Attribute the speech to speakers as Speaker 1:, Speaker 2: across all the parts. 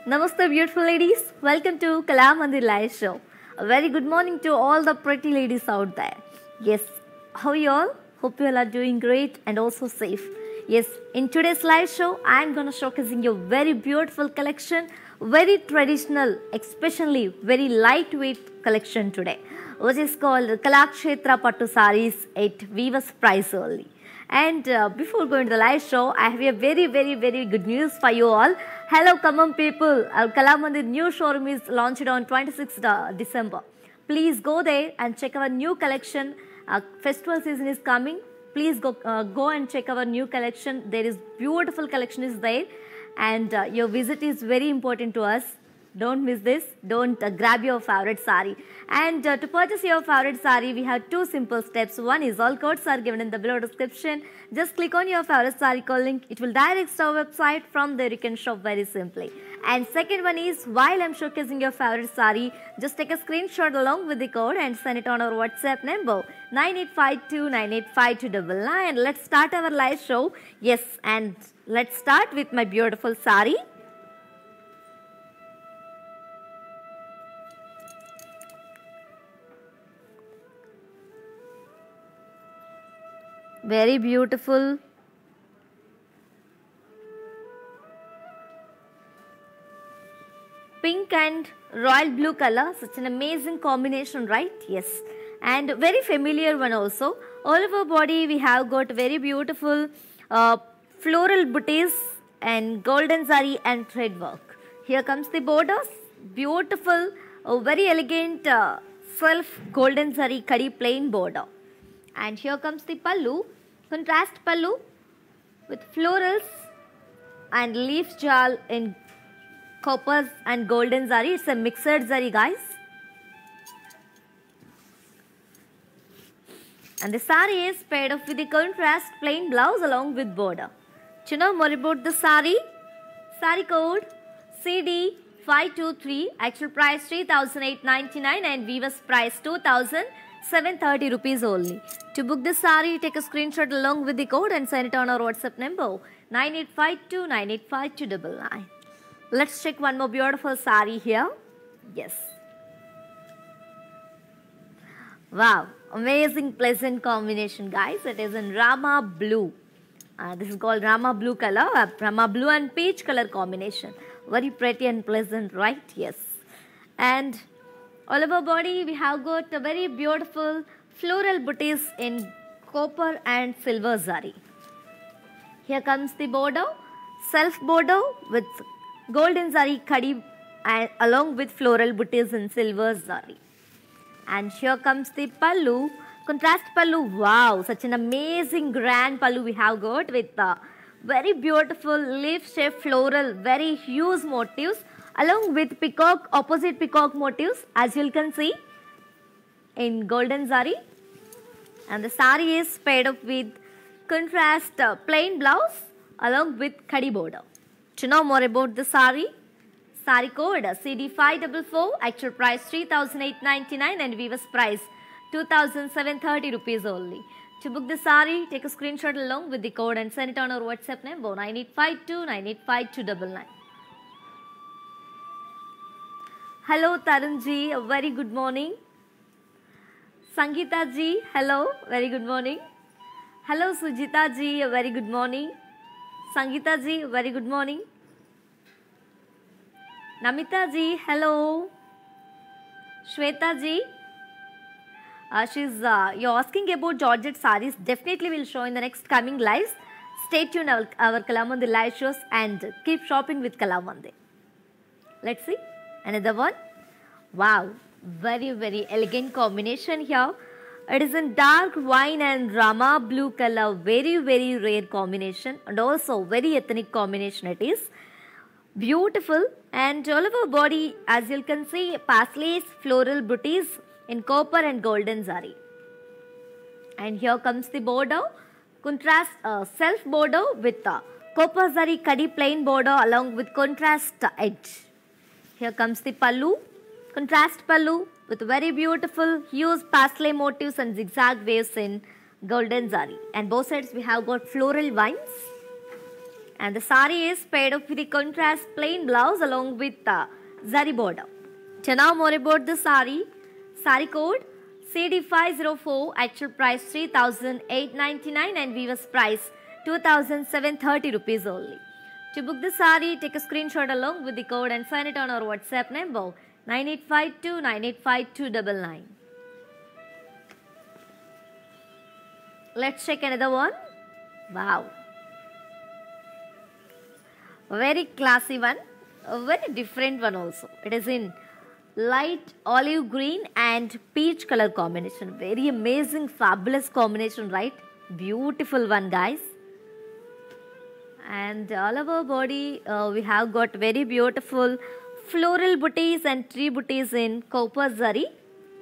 Speaker 1: Namaste, beautiful ladies. Welcome to Kalamandir Live Show. A very good morning to all the pretty ladies out there. Yes, how are you all? Hope you all are doing great and also safe. Yes, in today's live show, I am going to showcasing a very beautiful collection, very traditional, especially very lightweight collection today, which is called Kalakshetra Pattu Sarees at Weaver's Price only. And before going to the live show, I have a very good news for you all. Hello, Khammam people. Our Kalamandir new showroom is launched on 26th December. Please go there and check our new collection. Festival season is coming. Please go and check our new collection. There is beautiful collection is there, and your visit is very important to us. Don't miss this. Don't grab your favorite sari. And to purchase your favorite sari, we have two simple steps. One is all codes are given in the below description. Just click on your favorite sari code link. It will direct to our website. From there you can shop very simply. And second one is, while I'm showcasing your favorite sari, just take a screenshot along with the code and send it on our WhatsApp number 9852985299. Let's start our live show. Yes, and let's start with my beautiful sari. Very beautiful. Pink and royal blue color, such an amazing combination, right? Yes, and very familiar one also. All over body we have got very beautiful floral booties and golden zari and thread work. Here comes the borders, beautiful, very elegant self golden zari kadi plain border. And here comes the pallu, contrast pallu with florals and leaf jal in coppers and golden zari. It's a mixed zari, guys. And the sari is paired up with the contrast plain blouse along with border. Do you know more about the sari? Sari code CD523, actual price 3,899 and weaver's price 2,730 rupees only. To book this sari, take a screenshot along with the code and send it on our WhatsApp number 9852985299. Let's check one more beautiful sari here. Yes. Wow, amazing pleasant combination, guys. It is in Rama blue. This is called Rama blue color, Rama blue and peach color combination. Very pretty and pleasant, right? Yes. And all over body we have got a very beautiful floral booties in copper and silver zari. Here comes the border, self border with golden zari kadi and along with floral booties in silver zari. And here comes the pallu, contrast pallu. Wow, such an amazing grand pallu we have got with very beautiful leaf shaped floral, very huge motifs along with peacock, opposite peacock motifs, as you can see in golden zari. And the sari is paired up with contrast plain blouse along with kadi border. To know more about the sari, sari code CD544, actual price 3,899 and weaver's price 2,730 rupees only. To book the sari, take a screenshot along with the code and send it on our WhatsApp number 9852985299. Hello Tarun ji, a very good morning. Sangeeta ji, hello, very good morning. Hello Sujita ji, a very good morning. Sangeeta ji, very good morning. Namita ji, hello. Shweta ji, you're asking about Georgette sarees. Definitely will show in the next coming lives. Stay tuned our Kalamandir live shows and keep shopping with Kalamandir. Let's see another one. Wow, very elegant combination here. It is in dark wine and Rama blue color, very rare combination and also very ethnic combination it is. Beautiful, and all over body, as you can see, paisleys, floral booties in copper and golden zari. And here comes the border, contrast self border with copper zari kadi plain border along with contrast edge. Here comes the pallu, contrast pallu with very beautiful huge paisley motifs and zigzag waves in golden zari. And both sides we have got floral vines. And the sari is paired up with the contrast plain blouse along with zari border. To know more about the sari, sari code CD504, actual price 3,899 and weaver's price 2,730 rupees only. To book the sari, take a screenshot along with the code and send it on our WhatsApp number 9852985299. Let's check another one. Wow. Very classy one. A very different one also. It is in light olive green and peach color combination. Very amazing, fabulous combination, right? Beautiful one, guys. And all over body, we have got very beautiful floral booties and tree booties in copper zari.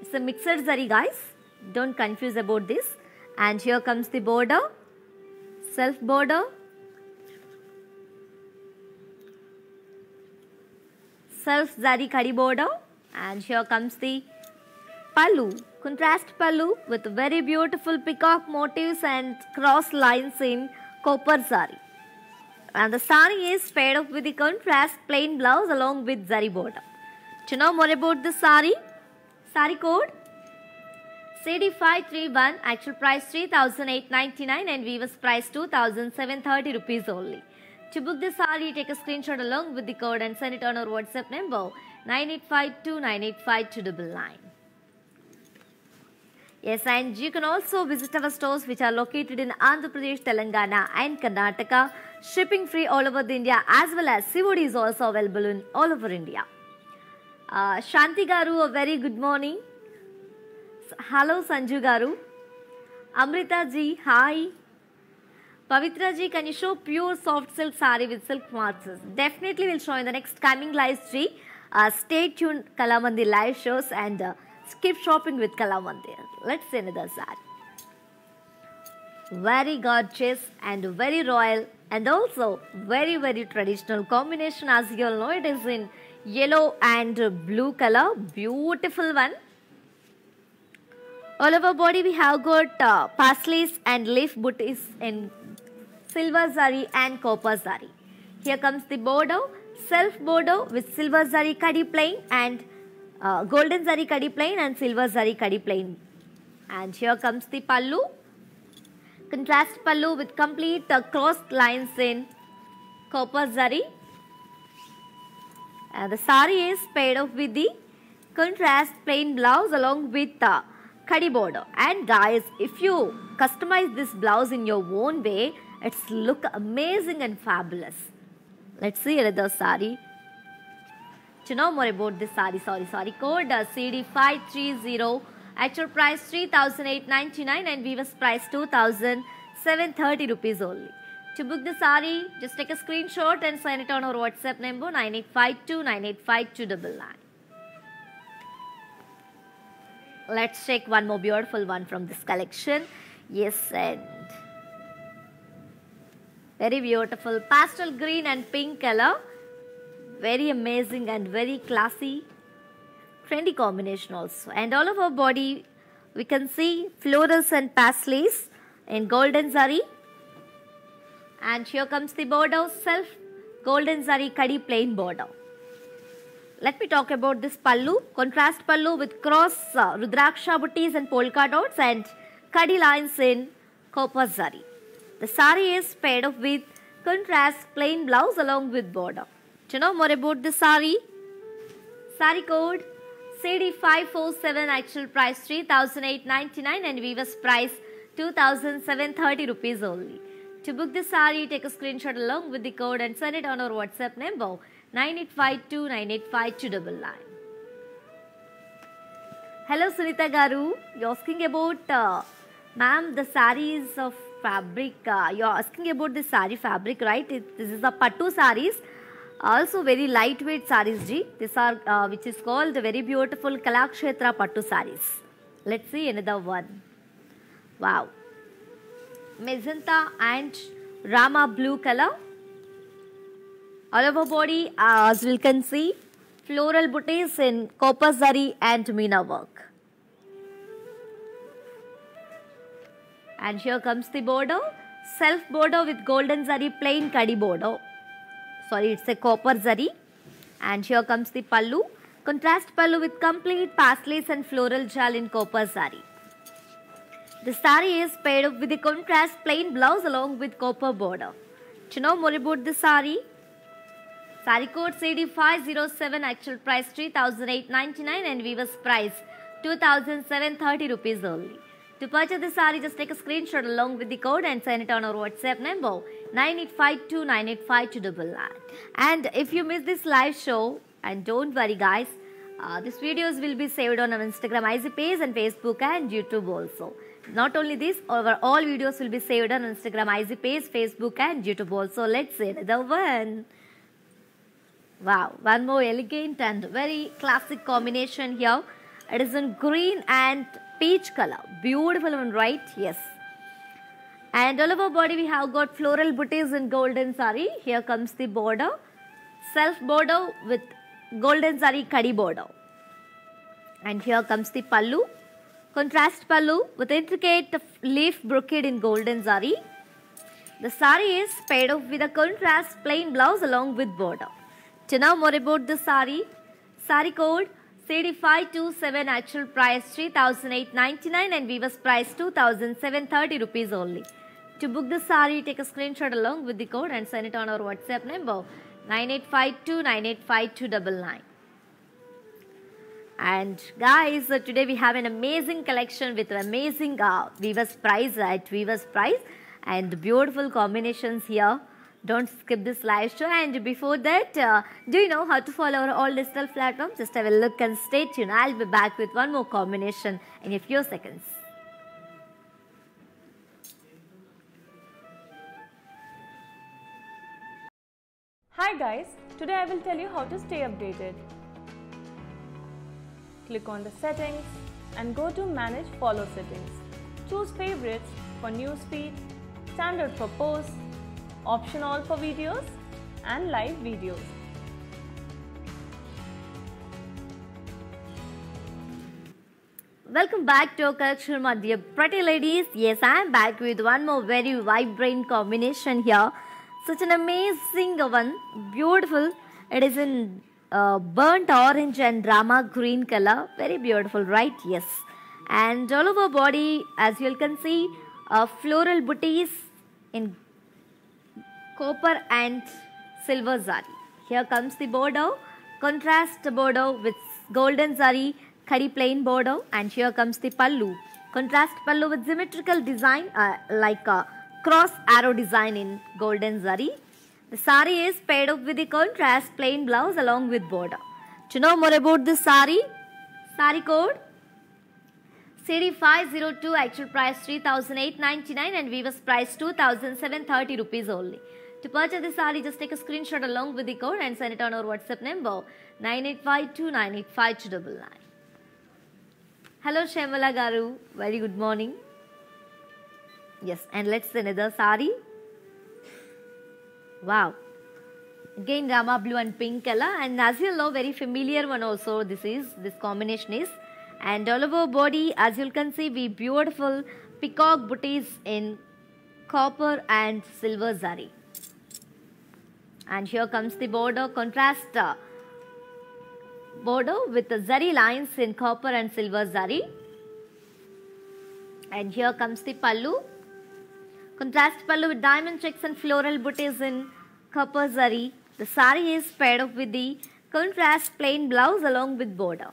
Speaker 1: It's a mixed zari, guys. Don't confuse about this. And here comes the border, self border, self zari khadi border, and here comes the pallu, contrast pallu with very beautiful peacock motifs and cross lines in copper zari. And the sari is paired up with the contrast plain blouse along with zari border. To know more about the sari, sari code CD531, actual price 3,899 and weaver's price 2,730 rupees only. To book the sari, take a screenshot along with the code and send it on our WhatsApp number 9852985299. Yes, and you can also visit our stores which are located in Andhra Pradesh, Telangana and Karnataka. Shipping free all over the India, as well as COD is also available in all over India. Shanti Garu, a very good morning. Hello Sanju Garu. Amrita ji, hi. Pavitra ji, can you show pure soft silk sari with silk marks? Definitely will show in the next coming lives ji. Stay tuned Kalamandir live shows and keep shopping with Kalamandir. Let's see another sari. Very gorgeous and very royal and also very traditional combination. As you all know, it is in yellow and blue color. Beautiful one. All over body we have got paisleys and leaf booties in silver zari and copper zari. Here comes the border, self border with silver zari kadi plain and golden zari kadi plain and silver zari kadi plain. And here comes the pallu, contrast pallu with complete crossed lines in copper zari. And the sari is paired up with the contrast plain blouse along with the khadi border. And guys, if you customize this blouse in your own way, it's look amazing and fabulous. Let's see another sari. To know more about this sari, code CD530, actual price 3,899 and weaver's price 2,730 rupees only. To book the sari, just take a screenshot and send it on our WhatsApp number 9852985299. Let's check one more beautiful one from this collection. Yes, and very beautiful pastel green and pink color. Very amazing and very classy, trendy combination also. And all over body, we can see florals and paisleys in golden zari. And here comes the border, self golden zari kadi plain border. Let me talk about this pallu, contrast pallu with cross rudraksha booties and polka dots and kadi lines in copper zari. The sari is paired up with contrast plain blouse along with border. To know more about the sari, sari code CD547, actual price 3,899 and weaver's price 2,730 rupees only. To book the sari, take a screenshot along with the code and send it on our WhatsApp number 9852985299. Hello Sunita Garu, you're asking about ma'am the saris of fabric. You're asking about the sari fabric, right? This is the pattu saris. Also very lightweight saris ji. These are which is called very beautiful Kalakshetra pattu saris. Let's see another one. Wow. Magenta and Rama blue color. All over body, as we can see, floral booties in copper zari and meena work. And here comes the border, self border with golden zari plain kadi border. Sorry, it's a copper zari. And here comes the pallu. Contrast pallu with complete paisleys and floral jal in copper zari. The sari is paired up with a contrast plain blouse along with copper border. To know more about the sari, sari code CD507, actual price 3,899 and weaver's price 2,730 rupees only. To purchase the sari, just take a screenshot along with the code and send it on our WhatsApp number 9852985299. And if you miss this live show, and don't worry guys, these videos will be saved on our Instagram IZ page and Facebook and YouTube also. Not only this, our all videos will be saved on Instagram IZ page, Facebook and YouTube also. Let's see another one. Wow, one more elegant and very classic combination here. It is in green and peach color. Beautiful one, right? Yes. And all over body we have got floral booties in golden sari. Here comes the border. Self border with golden sari kadi border. And here comes the pallu. Contrast pallu with intricate leaf brocade in golden zari. The sari is paired up with a contrast plain blouse along with border. To know more about the sari, sari code CD527, actual price 3,899 and weaver's price 2,730 rupees only. To book the sari, take a screenshot along with the code and send it on our WhatsApp number 9852985299. And guys, today we have an amazing collection with amazing weaver's price at weaver's price and beautiful combinations here. Don't skip this live show. And before that, do you know how to follow our all digital platforms? Just have a look and stay tuned. I'll be back with one more combination in a few seconds.
Speaker 2: Hi guys, today I will tell you how to stay updated. Click on the settings and go to manage follow settings. Choose favorites for newsfeed, standard for posts, option all for videos and live videos.
Speaker 1: Welcome back to our collection, my dear pretty ladies. Yes, I am back with one more very vibrant combination here. Such an amazing one, beautiful. It is in burnt orange and drama green color. Very beautiful, right? Yes. And all over body, as you can see, floral booties in copper and silver zari. Here comes the border, contrast border with golden zari, khadi plain border, and here comes the pallu, contrast pallu with symmetrical design like a cross arrow design in golden zari. The sari is paired up with the contrast plain blouse along with border. To know more about this sari, sari code CD502, actual price 3,899 and weaver's price 2,730 rupees only. To purchase this sari, just take a screenshot along with the code and send it on our WhatsApp number 9852985299. Hello Shyamala Garu, very good morning. Yes, and let's see another sari. Wow, again Rama blue and pink color, and as you know, very familiar one also this combination is. And all over body, as you can see, we beautiful peacock booties in copper and silver zari. And here comes the border, contrast border with the zari lines in copper and silver zari. And here comes the pallu, contrast pallu with diamond checks and floral booties in copper zari. The sari is paired up with the contrast plain blouse along with border.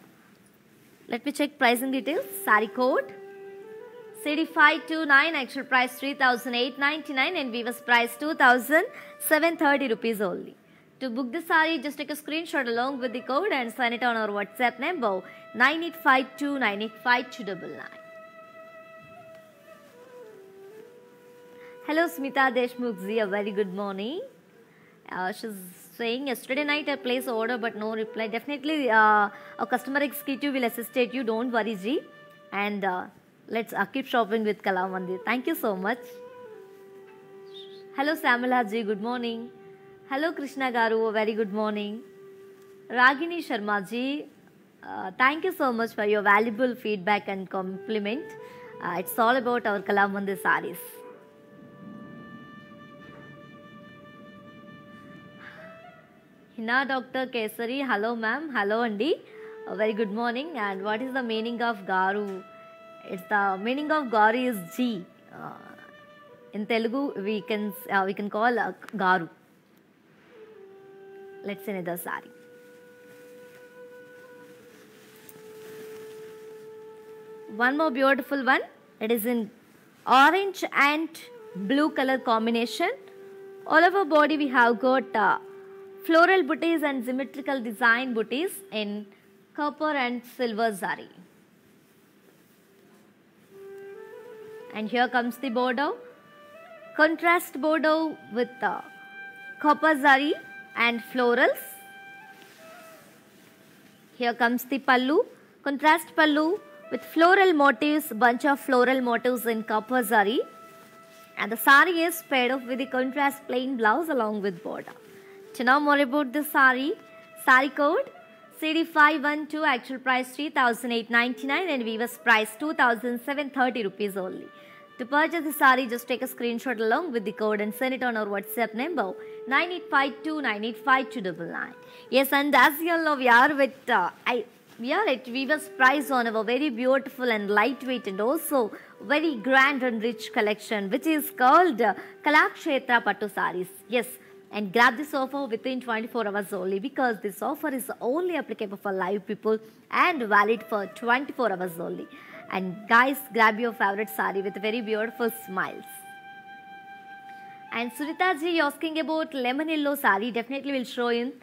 Speaker 1: Let me check pricing details. Sari code CD529, actual price 3,899 and weaver's price 2,730 rupees only. To book the sari, just take a screenshot along with the code and send it on our WhatsApp number 9852985299. Hello Smita Deshmukhji, a very good morning. She's saying yesterday night I placed order but no reply. Definitely a customer executive will assist you, don't worry Ji. And let's keep shopping with Kalamandir. Thank you so much. Hello Samala Ji, good morning. Hello Krishna Garu, very good morning. Ragini Sharma Ji, thank you so much for your valuable feedback and compliment. It's all about our Kalamandir sarees. Hina Dr. Kesari, hello ma'am, hello Andi. A very good morning. And what is the meaning of Garu? It's the meaning of Garu is G. In Telugu, we can call Garu. Let's see another sari. One more beautiful one. It is in orange and blue color combination. All over body we have got floral booties and symmetrical design booties in copper and silver zari. And here comes the border. Contrast border with copper zari and florals. Here comes the pallu. Contrast pallu with floral motifs, bunch of floral motifs in copper zari. And the sari is paired up with the contrast plain blouse along with border. To know more about this sari, sari code CD512, actual price 3,899 and weaver's price 2,730 rupees only. To purchase the sari, just take a screenshot along with the code and send it on our WhatsApp number 9852985299. Yes, and as you all know, we are at weaver's price on our very beautiful and lightweight and also very grand and rich collection, which is called Kalakshetra Pattu sarees. Yes. And grab this offer within 24 hours only, because this offer is only applicable for live people and valid for 24 hours only. And guys, grab your favorite sari with very beautiful smiles. And Sunita ji asking about lemon yellow sari. Definitely will showing.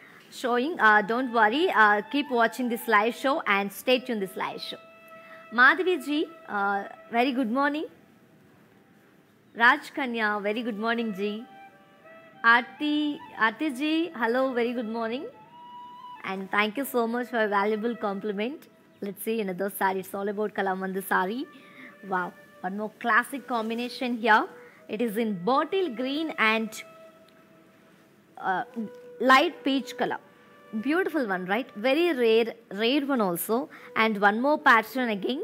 Speaker 1: Don't worry. Keep watching this live show and stay tuned this live show. Madhavi ji, very good morning. Raj Kanya, very good morning ji. Aarti ji, hello, very good morning. And thank you so much for a valuable compliment. Let's see another sari. It's all about Kalamandir sari. Wow, one more classic combination here. It is in bottle green and light peach color. Beautiful one, right? Very rare one also. And one more pattern again.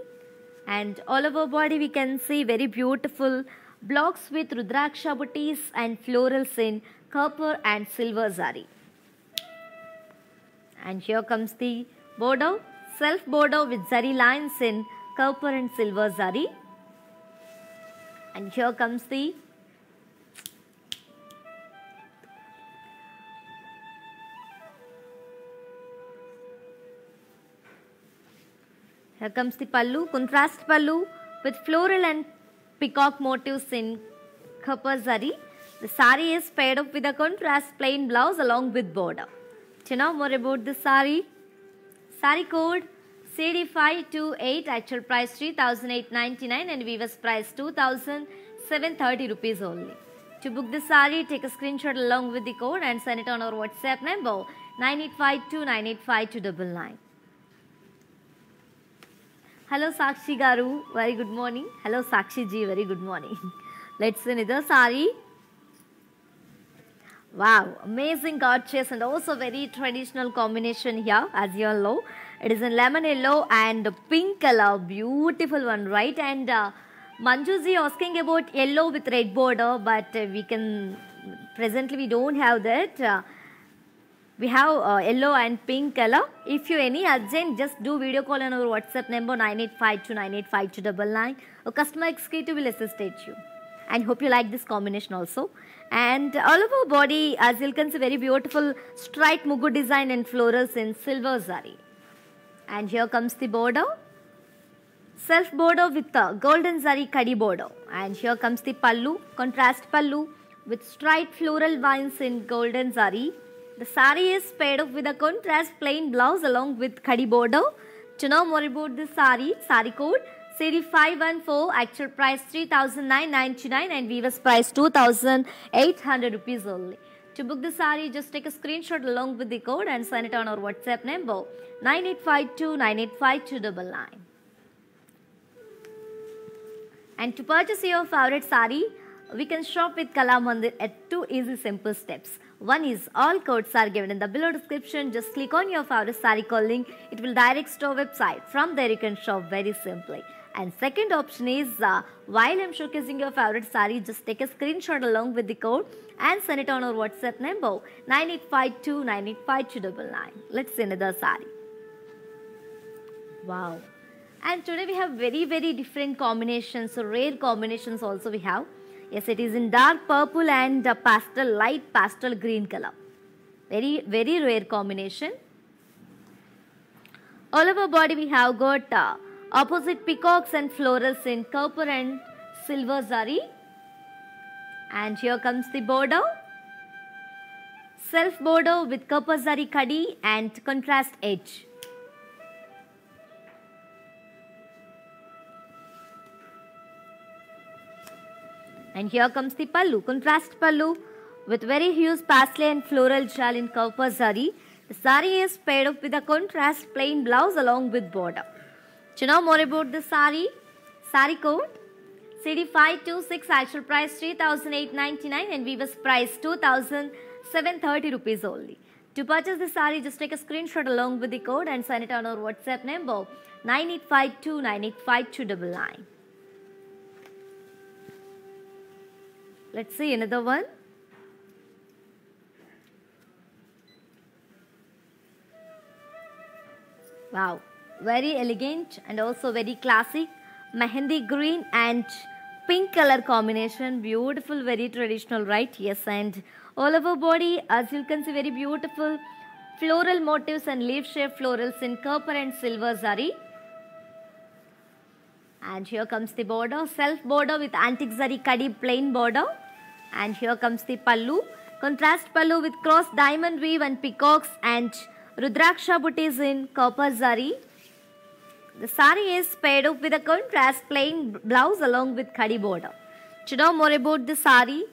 Speaker 1: And all over body we can see very beautiful blocks with Rudraksha booties and florals in copper and silver zari. And here comes the border, self border with zari lines in copper and silver zari. And here comes the pallu, contrast pallu with floral and peacock motifs in copper zari. The sari is paired up with a contrast plain blouse along with border. To know more about this sari, sari code CD528, actual price 3,899 and weaver's price 2,730 rupees only. To book this sari, take a screenshot along with the code and send it on our WhatsApp number 9852985299. Hello Sakshi Garu, very good morning. Hello Sakshi ji, very good morning. Let's see another sari. Wow, amazing gorgeous and also very traditional combination here, as you all know. It is in lemon yellow and pink color, beautiful one, right? And Manju ji asking about yellow with red border, but presently we don't have that. We have yellow and pink color. If you any urgent, just do video call on our WhatsApp number 9852985299. A customer executive will assist you. And hope you like this combination also. And all over body, as you can see, very beautiful striped mugu design and florals in silver zari. And here comes the border. Self border with the golden zari kadi border. And here comes the pallu, contrast pallu with striped floral vines in golden zari. The sari is paired up with a contrast plain blouse along with khadi border. To know more about this sari, sari code CD514, actual price 3,999 and weaver's price 2,800 rupees only. To book the sari, just take a screenshot along with the code and send it on our WhatsApp number 9852985299. And to purchase your favorite sari, we can shop with Kalamandir at 2 easy simple steps. One is all codes are given in the below description. Just click on your favorite sari code link. It will direct to our website. From there you can shop very simply. And second option is, while I'm showcasing your favorite sari, just take a screenshot along with the code and send it on our WhatsApp number 9852985299. Let's see another sari. Wow. And today we have very different combinations, so rare combinations also we have. Yes, it is in dark purple and light pastel green color. Very rare combination. All over body we have got opposite peacocks and florals in copper and silver zari. And here comes the border. Self border with copper zari kadi and contrast edge. And here comes the pallu, contrast pallu with very huge parsley and floral jal in copper zari. The sari is paired up with a contrast plain blouse along with border. To know more about the sari, sari code CD526, actual price 3,899 and weaver's price 2,730 rupees only. To purchase the sari, just take a screenshot along with the code and send it on our WhatsApp number 9852985299. Let's see another one. Wow, very elegant and also very classic. Mehendi green and pink color combination. Beautiful, very traditional, right? Yes, and all over body, as you can see, very beautiful floral motifs and leaf shaped florals in copper and silver zari. And here comes the border, self border with antique zari kadi plain border. And here comes the pallu, contrast pallu with cross diamond weave and peacocks and rudraksha booties in copper zari. The sari is paired up with a contrast plain blouse along with kadi border. To know more about the sari,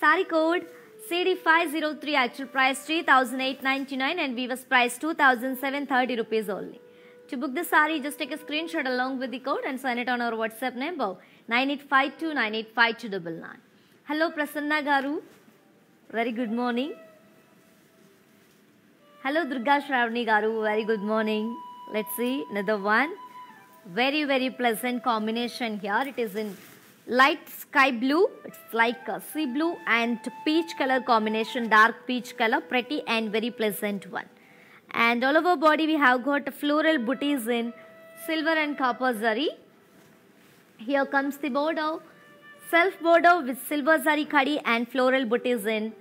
Speaker 1: sari code CD503, actual price 3,899 and weaver's price 2,730 rupees only. To book the sari, just take a screenshot along with the code and send it on our WhatsApp number 9852985299. Hello Prasanna Garu, very good morning. Hello Durga Shravani Garu, very good morning. Let's see another one. Very pleasant combination here. It is in light sky blue, it's like a sea blue and peach color combination, dark peach color, pretty and very pleasant one. And all over body we have got floral booties in silver and copper zari. Here comes the border, self border with silver zari khadi and floral booties in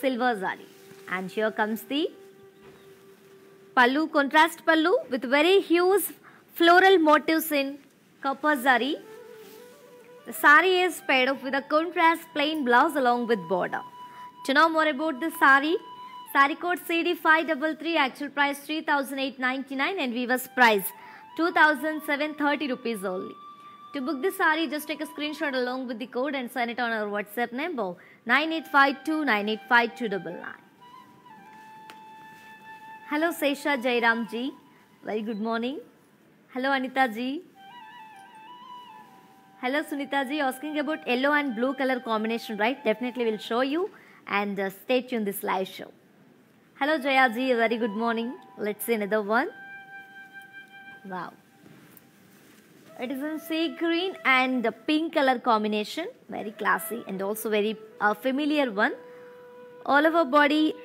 Speaker 1: silver zari. And here comes the pallu, contrast pallu with very huge floral motifs in copper zari. The sari is paired up with a contrast plain blouse along with border. To know more about the sari, sari code CD533, actual price 3,899 and weaver's price 2,730 rupees only. To book the sari, just take a screenshot along with the code and send it on our WhatsApp number 9852985299. Hello Sesha Jairam ji, very good morning. Hello Anita ji. Hello Sunita ji, asking about yellow and blue color combination, right? Definitely will show you and stay tuned this live show. Hello Jaya ji, very good morning. Let's see another one. Wow. It is in sea green and pink color combination, very classy and also very familiar one. All over body,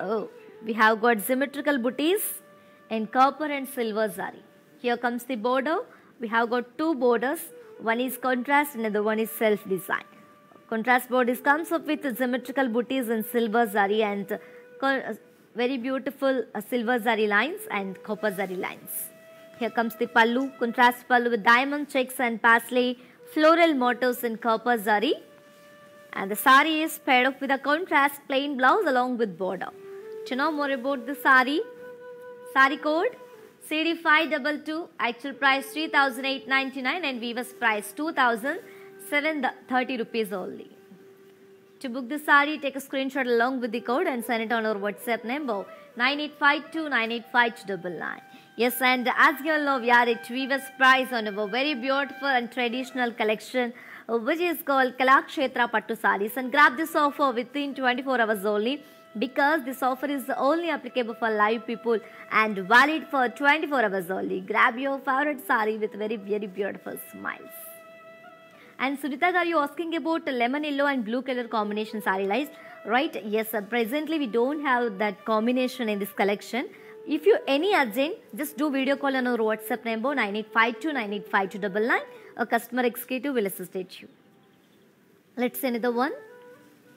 Speaker 1: we have got symmetrical booties in copper and silver zari. Here comes the border. We have got two borders. One is contrast, another one is self-design. Contrast borders comes up with symmetrical booties in silver zari and very beautiful silver zari lines and copper zari lines. Here comes the pallu, contrast pallu with diamond checks and parsley floral motifs in copper zari. And the sari is paired up with a contrast plain blouse along with border. To know more about the sari, sari code CD522, actual price 3,899 and weaver's price 2,730 rupees only. To book the sari, take a screenshot along with the code and send it on our WhatsApp number 9852985299. Yes, and as you all know, we are at weaver's price on our very beautiful and traditional collection, which is called Kalakshetra Pattu Sarees, and grab this offer within 24 hours only, because this offer is only applicable for live people and valid for 24 hours only. Grab your favorite saree with very beautiful smiles. And Sunita garu, you asking about lemon yellow and blue color combination saree, right? Yes, presently we don't have that combination in this collection. If you any urgent, just do video call on our WhatsApp number 9852985299. A customer executive will assist you. Let's see another one.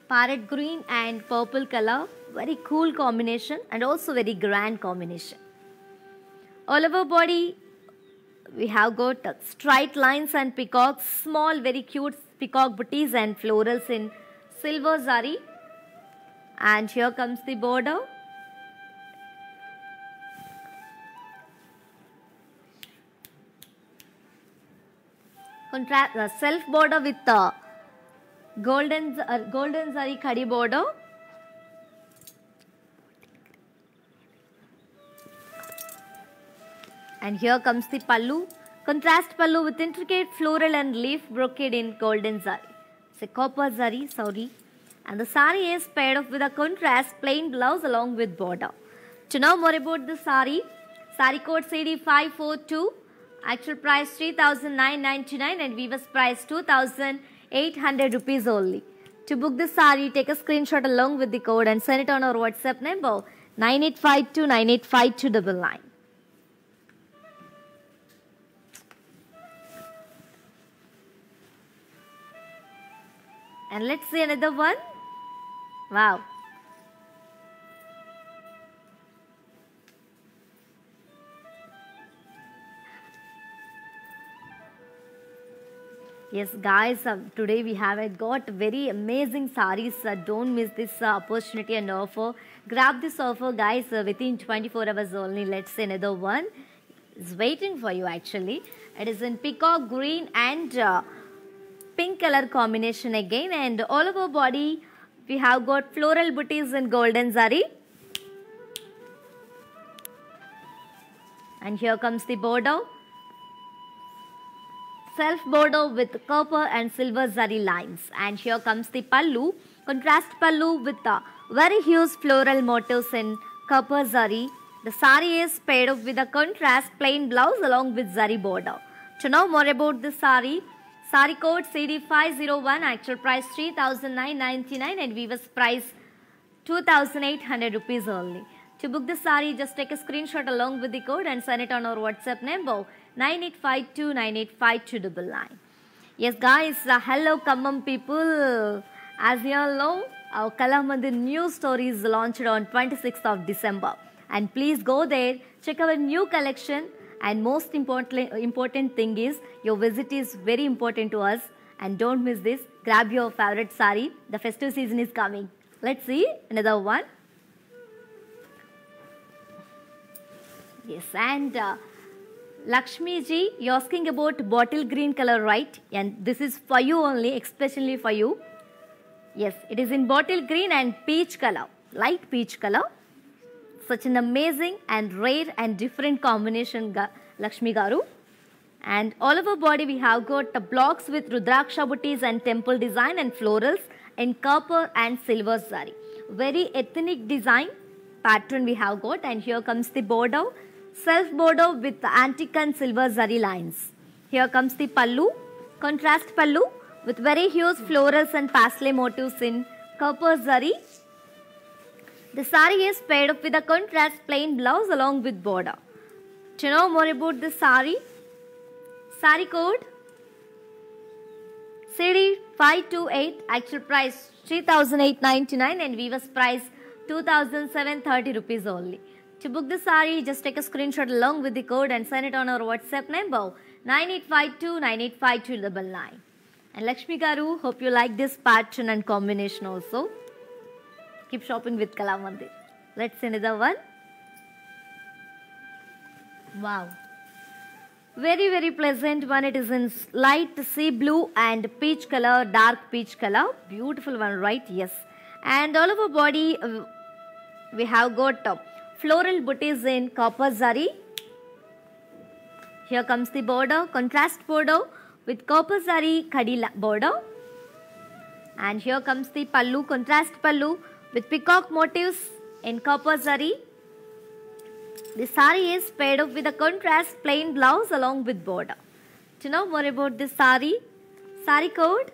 Speaker 1: Parrot green and purple color, very cool combination and also very grand combination. All over body we have got straight lines and peacocks, small very cute peacock booties and florals in silver zari. And here comes the border. Contrast self border with golden zari khadi border. And here comes the pallu, contrast pallu with intricate floral and leaf brocade in golden zari. It's a copper zari, sorry. And the sari is paired up with a contrast plain blouse along with border. To know more about the sari code CD542, actual price 3,999 and weaver's price 2,800 rupees only. To book the sari, take a screenshot along with the code and send it on our WhatsApp number 9852985299. And let's see another one. Wow. Yes guys, today we have got very amazing sarees. Don't miss this opportunity and offer. Grab this offer guys within 24 hours only. Let's see another one. It's waiting for you actually. It is in peacock green and pink color combination again, and all over body we have got floral booties in golden zari. And here comes the border, self border with copper and silver zari lines. And here comes the pallu, contrast pallu with very huge floral motifs in copper zari. The sari is paired up with a contrast plain blouse along with zari border. To know more about the sari code CD501, actual price 3,999 and weaver's price 2,800 rupees only. To book the sari, just take a screenshot along with the code and send it on our WhatsApp number 9852985299. Yes guys, hello Khammam people. As you all know, our Kalamandir new store is launched on 26th of December. And please go there, check our new collection. And most important thing is, your visit is very important to us. And don't miss this. Grab your favorite sari. The festive season is coming. Let's see another one. Yes, and Lakshmi ji, you're asking about bottle green color, right? And this is for you only, especially for you. Yes, it is in bottle green and peach color, light peach color. Such an amazing and rare and different combination, Lakshmi garu. And all over body we have got the blocks with Rudraksha booties and temple design and florals in copper and silver zari. Very ethnic design pattern we have got. And here comes the border, self border with the antique and silver zari lines. Here comes the pallu, contrast pallu with very huge florals and paisley motifs in copper zari. The sari is paired up with a contrast plain blouse along with border. To know more about the sari code CD528, actual price 3,899 and weaver's price 2,730 rupees only. To book the sari, just take a screenshot along with the code and send it on our WhatsApp number 9852985299. And Lakshmi garu, hope you like this pattern and combination also. Keep shopping with Kalamandir. Let's see another one. Wow. Very, very pleasant one. It is in light sea blue and peach color, dark peach color. Beautiful one, right? Yes. And all over body, we have got floral booties in copper zari. Here comes the border, contrast border with copper zari khadi border. And here comes the pallu, contrast pallu with peacock motifs in copper zari. The sari is paired up with a contrast plain blouse along with border. To know more about this sari Sari code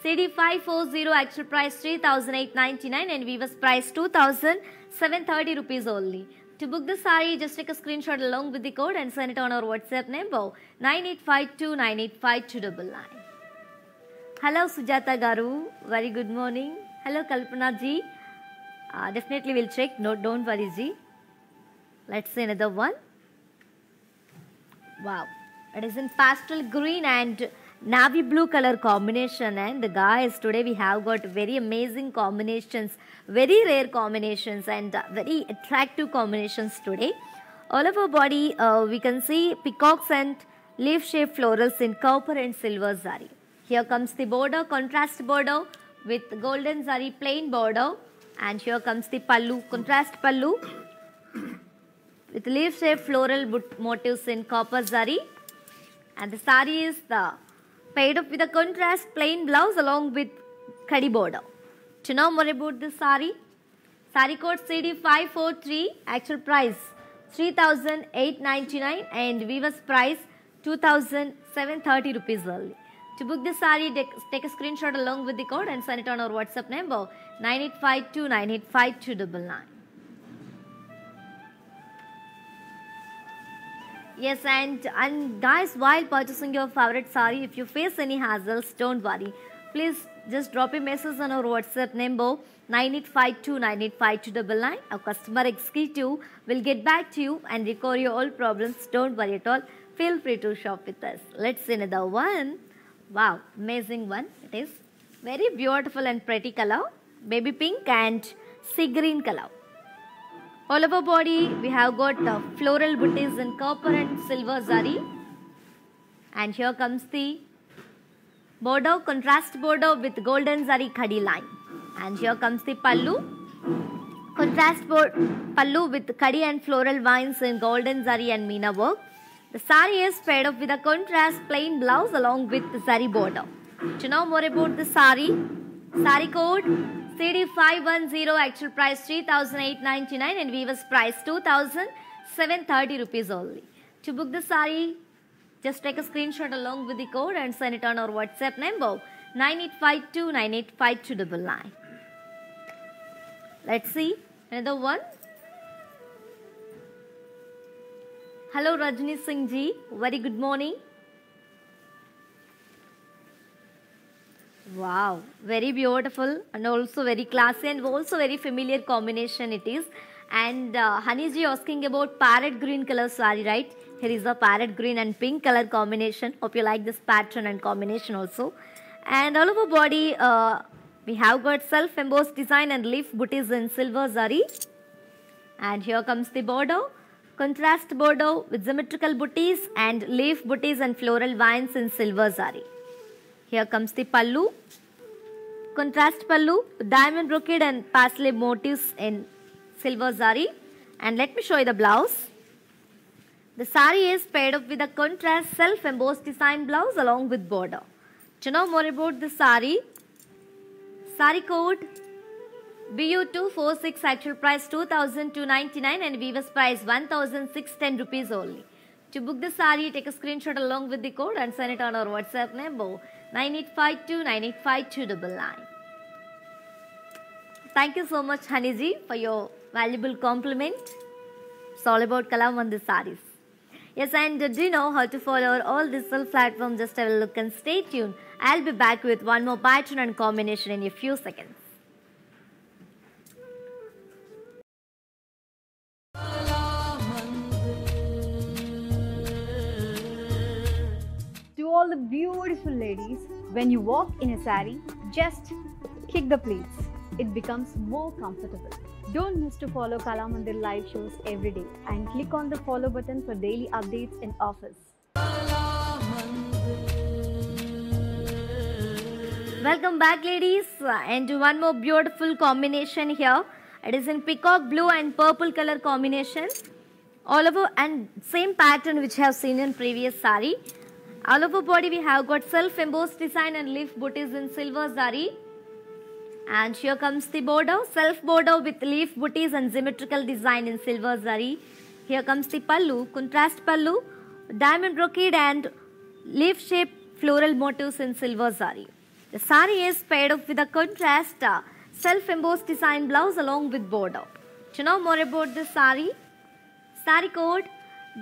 Speaker 1: CD540, actual price 3,899 and weaver's price 2,730 rupees only. To book the sari, just take a screenshot along with the code and send it on our WhatsApp number 9852985299. Hello Sujata Garu, very good morning. Hello Kalpana ji. Definitely we'll check. No, don't worry ji. Let's see another one. Wow, it is in pastel green and navy blue color combination, and the guys, today we have got very amazing combinations, very rare combinations and very attractive combinations today. All of our body we can see peacocks and leaf shaped florals in copper and silver zari. Here comes the border, contrast border with golden zari plain border, and here comes the pallu, contrast pallu with leaf shaped floral motifs in copper zari, and the sari is paired up with a contrast plain blouse along with khadi border. To know more about this sari, sari code CD543, actual price 3,899 and weaver's price 2,730 rupees only. To book this sari, take a screenshot along with the code and send it on our WhatsApp number 9852985299. Yes, and guys, while purchasing your favorite sari, if you face any hassles, don't worry. Please just drop a message on our WhatsApp number 9852985299. Our customer executive will get back to you and recover your all problems. Don't worry at all. Feel free to shop with us. Let's see another one. Wow, amazing one. It is very beautiful and pretty color. Baby pink and sea green color. All over body, we have got floral booties in copper and silver zari. And here comes the border, contrast border with golden zari khadi line. And here comes the pallu, contrast pallu with khadi and floral vines in golden zari and meena work. The sari is paired up with a contrast plain blouse along with the zari border. To know more about the sari, sari code CD510, actual price 3,899 and weaver's price 2,730 rupees only. To book the sari, just take a screenshot along with the code and send it on our WhatsApp number 9852985299. Let's see another one. Hello Rajni Singh ji, very good morning. Wow, very beautiful and also very classy and also very familiar combination it is. And Hani ji asking about parrot green color sari, right? Here is a parrot green and pink color combination. Hope you like this pattern and combination also. And all over body we have got self embossed design and leaf booties in silver zari. And here comes the border, contrast border with symmetrical booties and leaf booties and floral vines in silver zari. Here comes the pallu, contrast pallu, diamond brocade and paisley motifs in silver zari. And let me show you the blouse. The sari is paired up with a contrast self-embossed design blouse along with border. To know more about the sari, sari code BU246, actual price 2,299 and weaver's price 1,610 rupees only. To book the sari, take a screenshot along with the code and send it on our WhatsApp number 9852985299. Thank you so much Haniji for your valuable compliment. It's all about Kalamandir saris. Yes, and do you know how to follow all digital platforms? Just have a look and stay tuned. I'll be back with one more pattern and combination in a few seconds.
Speaker 3: To all the beautiful ladies, when you walk in a sari, just kick the pleats. It becomes more comfortable. Don't miss to follow Kalamandir live shows every day and click on the follow button for daily updates and offers.
Speaker 1: Welcome back ladies, and one more beautiful combination here. It is in peacock blue and purple color combination. All over and same pattern which I have seen in previous sari. All over body we have got self-embossed design and leaf booties in silver zari. And here comes the border, self border with leaf booties and symmetrical design in silver zari. Here comes the pallu, contrast pallu, diamond brocade and leaf shaped floral motifs in silver zari. The sari is paired up with a contrast self-embossed design blouse along with border. To know more about this sari, sari code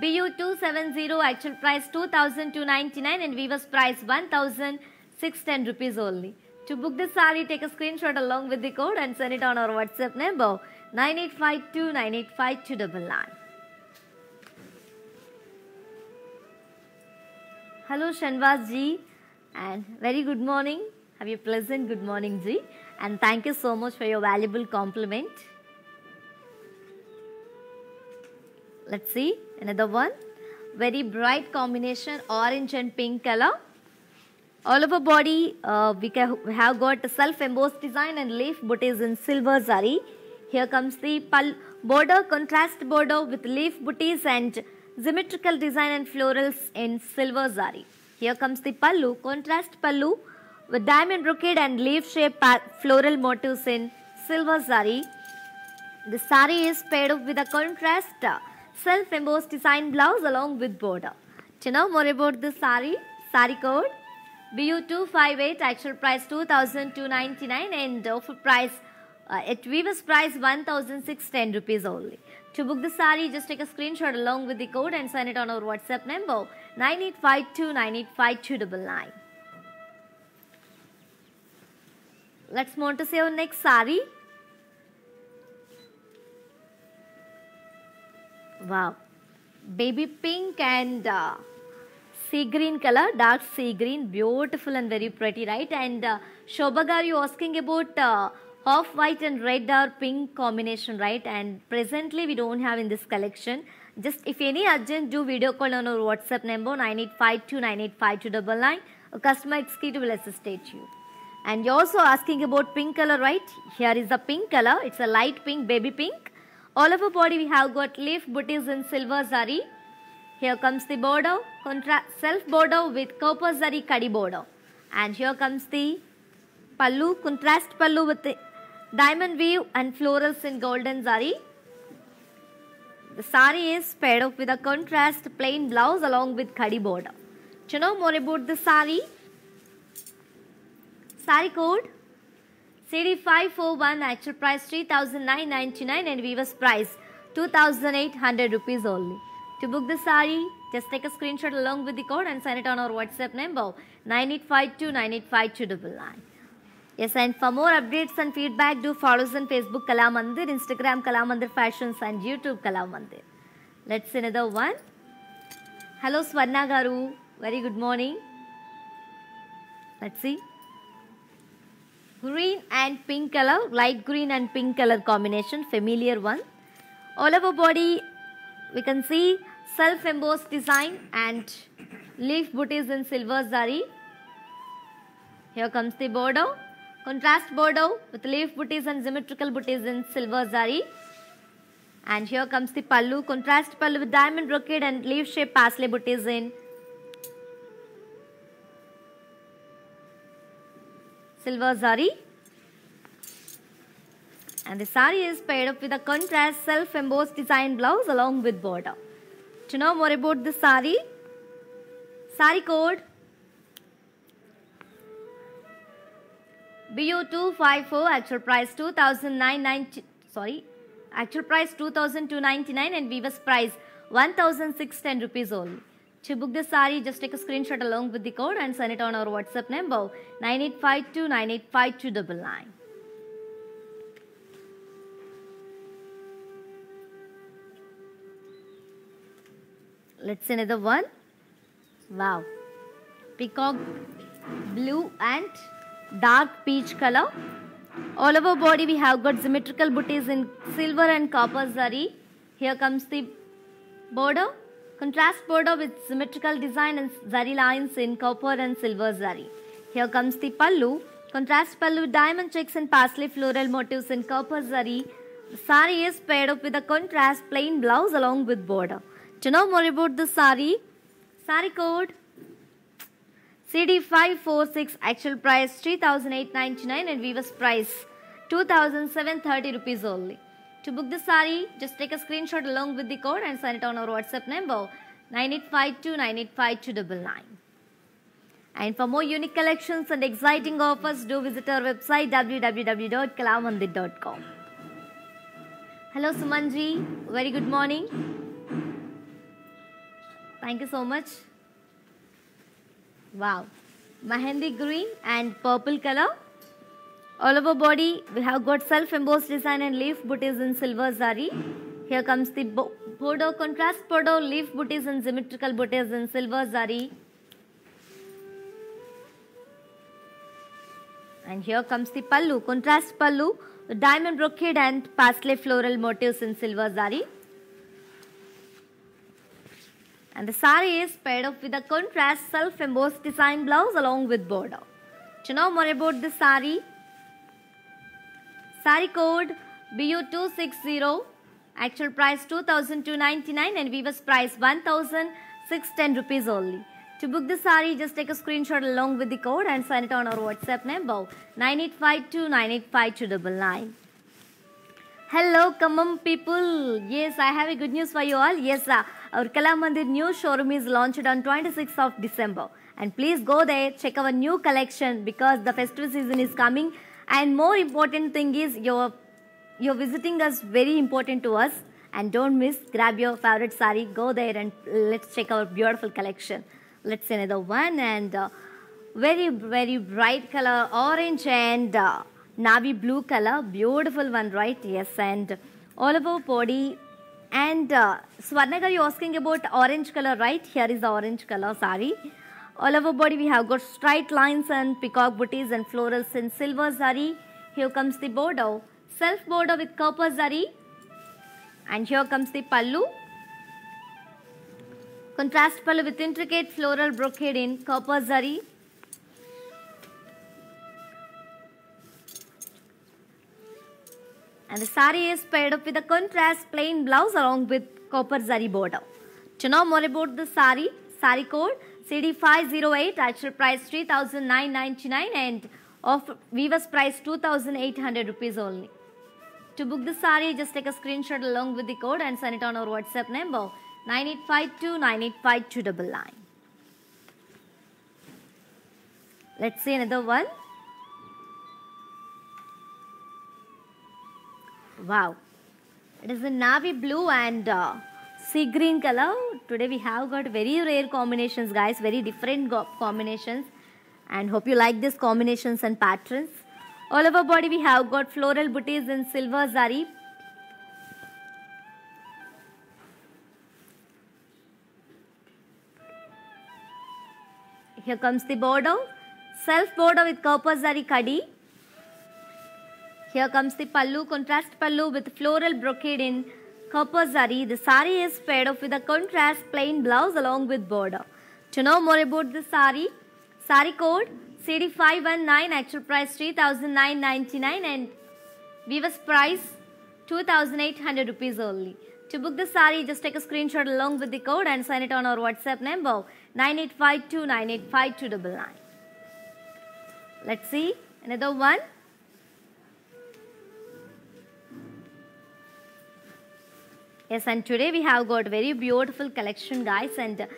Speaker 1: BU270, actual price 2,299 and weaver's price 1,610 rupees only. To book this sari, take a screenshot along with the code and send it on our WhatsApp number 9852985299. Hello Shanvaz ji and very good morning. Have a pleasant good morning ji and thank you so much for your valuable compliment. Let's see another one. Very bright combination, orange and pink color. All over body we have got a self-embossed design and leaf booties in silver zari. Here comes the border, contrast border with leaf booties and symmetrical design and florals in silver zari. Here comes the pallu, contrast pallu with diamond brocade and leaf shaped floral motifs in silver zari. The sari is paired up with a contrast self-embossed design blouse along with border. To know more about this sari, sari code BU258, actual price 2,299 and offer price at weaver's price 1,610 rupees only. To book the sari, just take a screenshot along with the code and send it on our WhatsApp number 9852985299. Let's move on to see our next sari. Wow, baby pink and sea green color, dark sea green, beautiful and very pretty, right? And Shobha garu, you asking about half white and red or pink combination, right? And presently we don't have in this collection. Just if any urgent, do video call on our WhatsApp number 9852985299. A customer executive will assist you. And you're also asking about pink color, right? Here is the pink color. It's a light pink, baby pink. All over body we have got leaf booties in silver zari. Here comes the border, self border with copper zari kadi border. And here comes the pallu, contrast pallu with the diamond weave and florals in golden zari. The sari is paired up with a contrast plain blouse along with kadi border. To know more about the sari, sari code CD541, actual price 3,999 and weaver's price 2,800 rupees only. To book the sari, just take a screenshot along with the code and send it on our WhatsApp number 9852985299. Yes, and for more updates and feedback, do follow us on Facebook Kala Mandir, Instagram Kala Mandir Fashions and YouTube Kala Mandir. Let's see another one. Hello Swarna garu, very good morning. Let's see. Green and pink color, light green and pink color combination, familiar one. All over body we can see self-embossed design and leaf booties in silver zari. Here comes the border, contrast border with leaf booties and symmetrical booties in silver zari. And here comes the pallu, contrast pallu with diamond brocade and leaf shaped parsley booties in silver zari. And the sari is paired up with a contrast self-embossed design blouse along with border. To know more about the sari, sari code BU254, actual price 2,299 and weaver's price 1,610 rupees only. To book the sari, just take a screenshot along with the code and send it on our WhatsApp number 9852985299. Let's see another one. Wow, peacock blue and dark peach color. All over body we have got symmetrical booties in silver and copper zari. Here comes the border, contrast border with symmetrical design and zari lines in copper and silver zari. Here comes the pallu, contrast pallu with diamond checks and parsley floral motifs in copper zari. The sari is paired up with a contrast plain blouse along with border. To know more about the sari, sari code CD546, actual price 3,899 and weaver's price 2,730 rupees only. To book the sari, just take a screenshot along with the code and send it on our WhatsApp number 9852985299. And for more unique collections and exciting offers, do visit our website www.kalamandir.com. Hello Sumanji, very good morning. Thank you so much. Wow, Mehendi green and purple color. All over body, we have got self-embossed design and leaf booties in silver zari. Here comes the border, contrast border, leaf booties and symmetrical booties in silver zari. And here comes the pallu, contrast pallu, the diamond brocade and paisley floral motifs in silver zari. And the sari is paired up with a contrast self-embossed design blouse along with border. To know more about this sari, sari code BU260, actual price 2,299 and weaver's price 1,610 rupees only. To book the sari, just take a screenshot along with the code and send it on our WhatsApp number 9852985299. Hello, Khammam people. Yes, I have a good news for you all. Yes, our Kalamandir new showroom is launched on 26th of December. And please go there, check our new collection because the festival season is coming. And more important thing is you're visiting us, very important to us. And don't miss, grab your favorite sari, go there and let's check our beautiful collection. Let's see another one, and very bright color, orange and navy blue color, beautiful one, right? Yes, and all over body. And Swarnagar, you're asking about orange color, right? Here is the orange color sari. All over body we have got straight lines and peacock booties and florals in silver zari. Here comes the border, self border with copper zari. And here comes the pallu. Contrast pallu with intricate floral brocade in copper zari. And the sari is paired up with a contrast plain blouse along with copper zari border. To know more about the sari, sari code CD508, actual price 3,999 and of weaver's price 2,800 rupees only. To book the sari, just take a screenshot along with the code and send it on our WhatsApp number 9852985299. Let's see another one. Wow, it is a navy blue and sea green color. Today we have got very rare combinations, guys, very different combinations, and hope you like these combinations and patterns. All over body we have got floral booties in silver zari. Here comes the border, self border with copper zari kadi. Here comes the pallu, contrast pallu with floral brocade in copper zari. The sari is paired up with a contrast plain blouse along with border. To know more about the sari, sari code CD519, actual price 3,999 and weaver's price 2,800 rupees only. To book the sari, just take a screenshot along with the code and send it on our WhatsApp number 9852985299. Let's see another one. Yes, and today we have got very beautiful collection, guys, and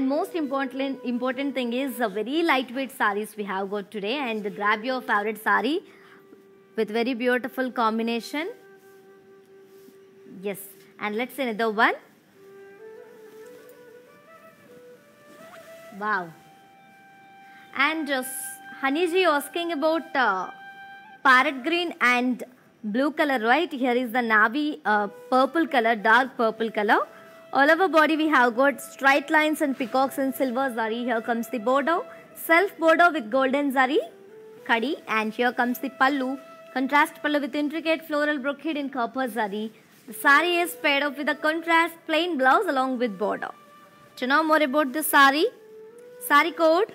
Speaker 1: most important thing is very lightweight saris we have got today, and grab your favorite sari with very beautiful combination. Yes, and let's see another one. Wow. And Haniji asking about parrot green and blue color, right? Here is the navy purple color, dark purple color. All over body we have got straight lines and peacocks in silver zari. Here comes the border, self border with golden zari kadi, and here comes the pallu, contrast pallu with intricate floral brocade in copper zari. The sari is paired up with a contrast plain blouse along with border. To know more about the sari, sari code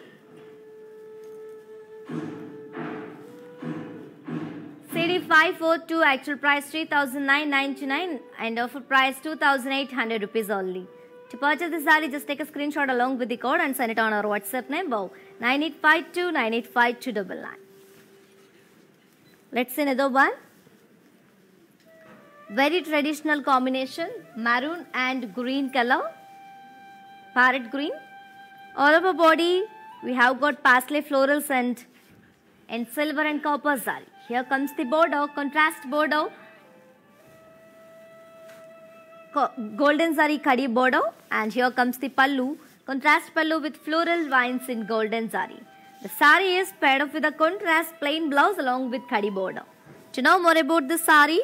Speaker 1: CD542, actual price 3,999 and offer price 2,800 rupees only. To purchase the sari, just take a screenshot along with the code and send it on our WhatsApp number 9852985299. Let's see another one. Very traditional combination, maroon and green color, parrot green. All over body we have got parsley florals and silver and copper zari. Here comes the border, contrast border, golden zari kadi border, and here comes the pallu, contrast pallu with floral vines in golden zari. The sari is paired up with a contrast plain blouse along with kadi border. To know more about the sari,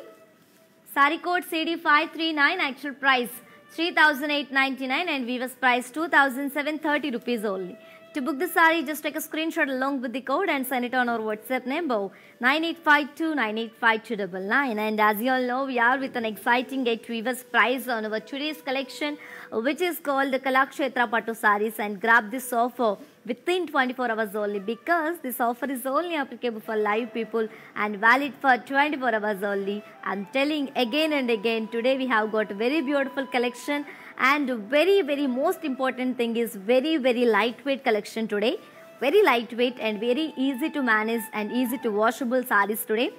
Speaker 1: sari code CD539, actual price 3,899 and weaver's price 2,730 rupees only. To book the sari, just take a screenshot along with the code and send it on our WhatsApp number 9852985299. And as you all know, we are with an exciting get weaver's price on our today's collection, which is called the Kalakshetra Pattu saris, and grab this offer within 24 hours only, because this offer is only applicable for live people and valid for 24 hours only. I'm telling again and again, today we have got a very beautiful collection, and very most important thing is very lightweight collection today. Very lightweight and very easy to manage and easy to washable sarees today.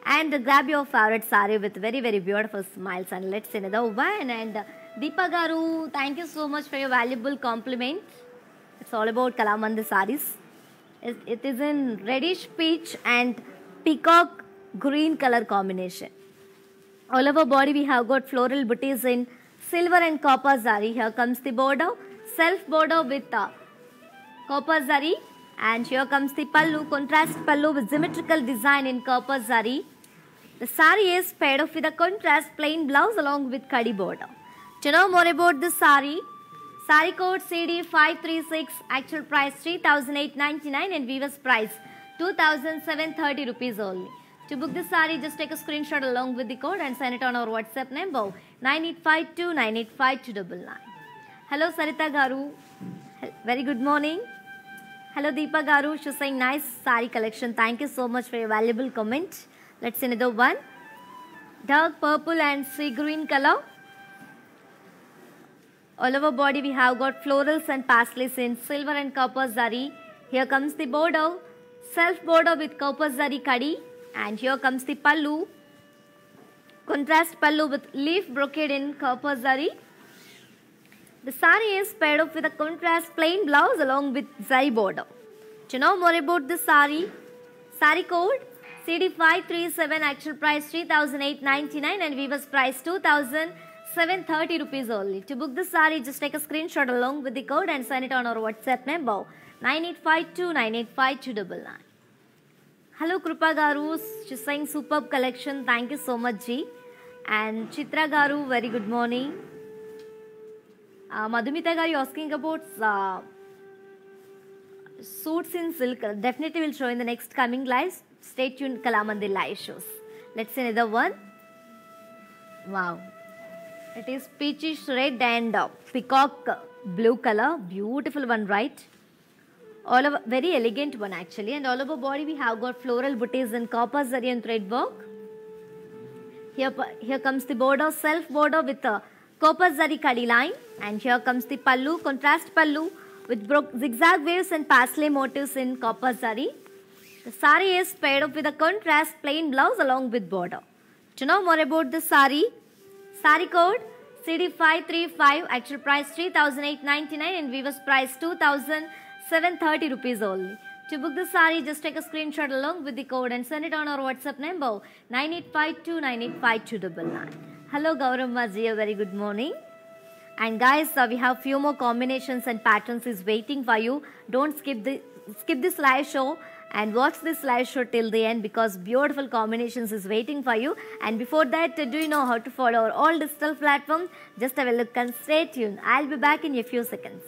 Speaker 1: And grab your favorite saree with very beautiful smiles. And let's see another one. And Deepa Garu, thank you so much for your valuable compliment. It's all about Kalamandir sarees. It is in reddish peach and peacock green color combination. All over body we have got floral booties in silver and copper zari. Here comes the border, self border with copper zari, and here comes the pallu, contrast pallu with symmetrical design in copper zari. The sari is paired off with a contrast plain blouse along with kadi border. To know more about this sari, sari code CD536, actual price 3,899 and weaver's price 2,730 rupees only. To book this sari, just take a screenshot along with the code and send it on our WhatsApp number 9852985299. Hello Sarita Garu, very good morning. Hello Deepa Garu, she's saying nice sari collection. Thank you so much for your valuable comment. Let's see another one. Dark purple and sea green color. All over body we have got florals and pasleys in silver and copper zari. Here comes the border, self border with copper zari kadi. And here comes the pallu, contrast pallu with leaf brocade in copper zari. The sari is paired up with a contrast plain blouse along with zari border. To know more about this sari, sari code CD537, actual price 3,899 and weaver's price 2,730 rupees only. To book this sari, just take a screenshot along with the code and send it on our WhatsApp number 9852985299. Hello Krupa Garu, she's saying superb collection. Thank you so much Ji. And Chitra Garu, very good morning. Madhumita Garu, asking about suits in silk. Definitely will show in the next coming lives. Stay tuned, Kalamandir live shows. Let's see another one. Wow. It is peachish red and peacock blue color. Beautiful one, right? All over, very elegant one actually, and all over body we have got floral booties in copper zari and thread work. Here comes the border, self border with a copper zari kadi line, and here comes the pallu, contrast pallu with zigzag waves and parsley motifs in copper zari. The sari is paired up with a contrast plain blouse along with border. To know more about the sari, sari code CD535, actual price 3,899 and weaver's price 2,730 rupees only. To book the sari, just take a screenshot along with the code and send it on our WhatsApp number 9852985299. Hello Gauramma ji, a very good morning. And guys, we have few more combinations and patterns is waiting for you. Don't skip this live show and watch this live show till the end, because beautiful combinations is waiting for you. And before that, do you know how to follow our all digital platforms? Just have a look and stay tuned. I'll be back in a few seconds.